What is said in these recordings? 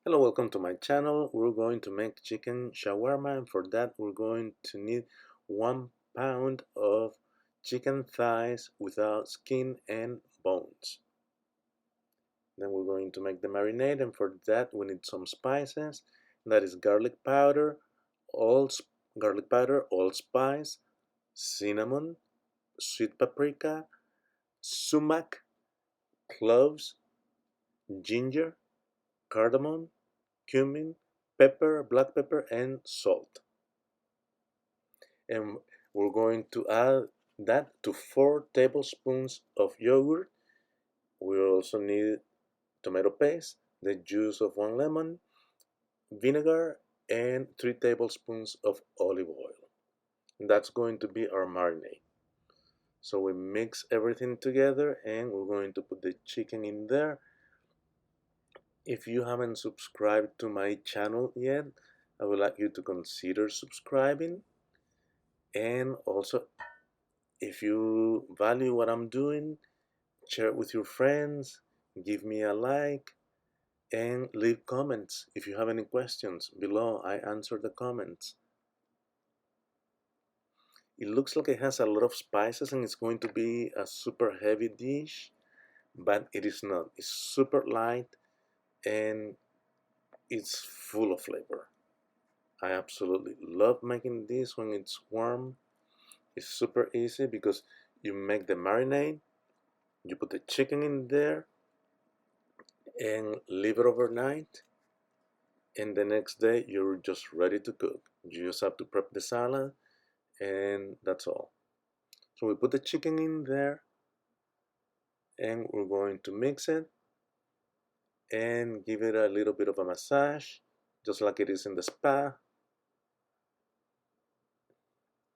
Hello, welcome to my channel. We're going to make chicken shawarma, and for that we're going to need 1 pound of chicken thighs without skin and bones. Then we're going to make the marinade, and for that we need some spices. That is garlic powder, allspice, cinnamon, sweet paprika, sumac, cloves, ginger, cardamom, cumin, pepper, black pepper, and salt. And we're going to add that to 4 tablespoons of yogurt. We also need tomato paste, the juice of 1 lemon, vinegar, and 3 tablespoons of olive oil. And that's going to be our marinade. So we mix everything together and we're going to put the chicken in there. If you haven't subscribed to my channel yet, I would like you to consider subscribing. And also, if you value what I'm doing, share it with your friends, give me a like, and leave comments if you have any questions below. I answer the comments. It looks like it has a lot of spices and it's going to be a super heavy dish, but it is not. It's super light and it's full of flavor. I absolutely love making this when it's warm. It's super easy because you make the marinade, you put the chicken in there and leave it overnight, and the next day you're just ready to cook. You just have to prep the salad and that's all. So we put the chicken in there and we're going to mix it and give it a little bit of a massage, just like it is in the spa.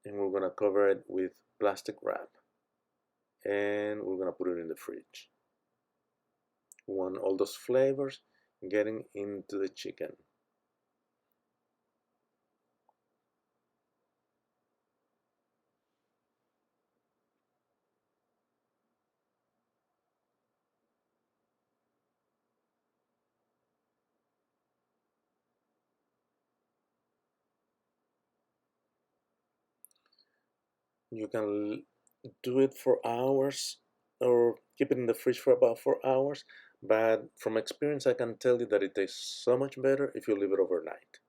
And we're gonna cover it with plastic wrap and we're gonna put it in the fridge. We want all those flavors getting into the chicken. You can do it for hours or keep it in the fridge for about 4 hours, but from experience I can tell you that it tastes so much better if you leave it overnight.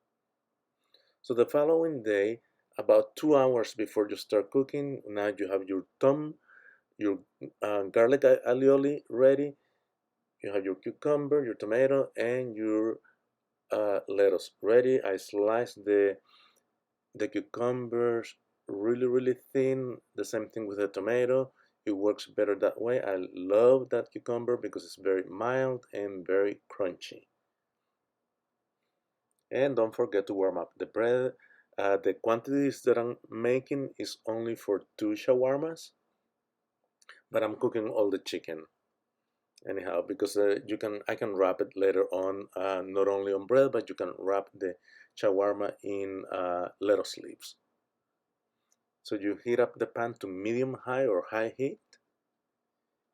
So the following day, about 2 hours before you start cooking, now you have your Toum, your garlic alioli ready, you have your cucumber, your tomato, and your lettuce ready. I sliced the cucumbers really thin. The same thing with the tomato. It works better that way. I love that cucumber because it's very mild and very crunchy. And don't forget to warm up the bread. The quantities that I'm making is only for 2 shawarmas, but I'm cooking all the chicken anyhow because I can wrap it later on, not only on bread, but you can wrap the shawarma in lettuce leaves. So you heat up the pan to medium high or high heat,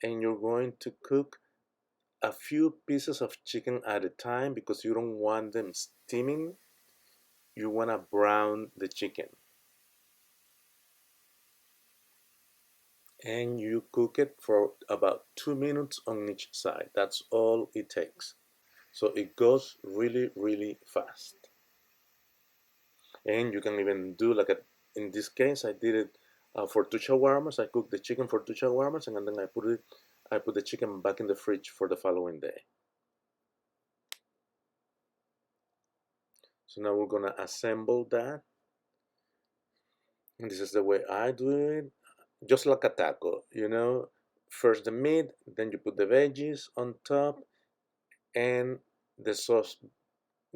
and you're going to cook a few pieces of chicken at a time because you don't want them steaming. You want to brown the chicken. And you cook it for about 2 minutes on each side. That's all it takes. So it goes really fast. And you can even do like in this case, I did it for 2 shawarmas. I cooked the chicken for 2 shawarmas, and then I put the chicken back in the fridge for the following day. So now we're gonna assemble that. And this is the way I do it, just like a taco, you know. First the meat, then you put the veggies on top, and the sauce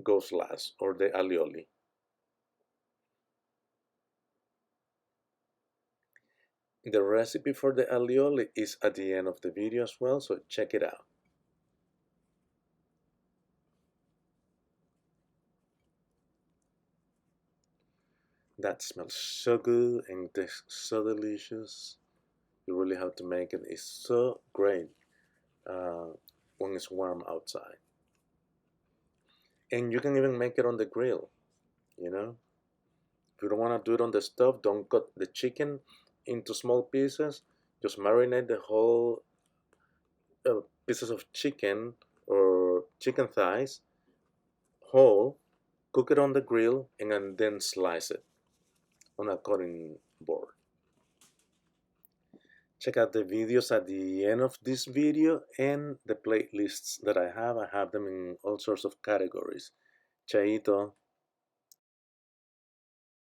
goes last, or the alioli. The recipe for the alioli is at the end of the video as well, so check it out. That smells so good and tastes so delicious. You really have to make it. It's so great uh, when it's warm outside. And you can even make it on the grill, you know. If you don't want to do it on the stove, don't cut the chicken into small pieces. Just marinate the whole pieces of chicken or chicken thighs whole, cook it on the grill, and then slice it on a cutting board. Check out the videos at the end of this video and the playlists that I have. I have them in all sorts of categories. Chaito.